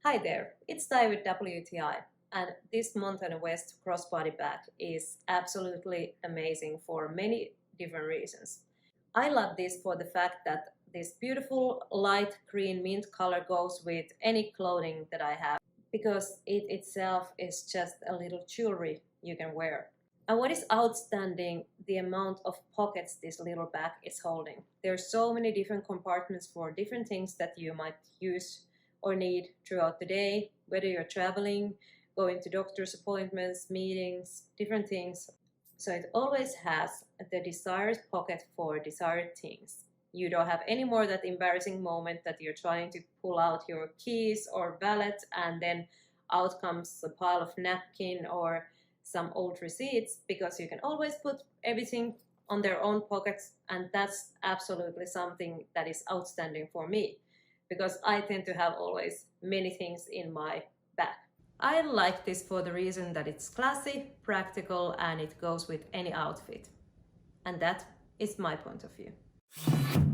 Hi there, it's Di with WTI, and this Mountain West crossbody bag is absolutely amazing for many different reasons. I love this for the fact that this beautiful light green mint color goes with any clothing that I have because it itself is just a little jewelry you can wear. And what is outstanding, the amount of pockets this little bag is holding. There's so many different compartments for different things that you might use or need throughout the day, whether you're traveling, going to doctor's appointments, meetings, different things. So it always has the desired pocket for desired things. You don't have any more that embarrassing moment that you're trying to pull out your keys or wallet and then out comes a pile of napkin or some old receipts, because you can always put everything on their own pockets, and that's absolutely something that is outstanding for me because I tend to have always many things in my bag. I like this for the reason that it's classy, practical, and it goes with any outfit. And that is my point of view.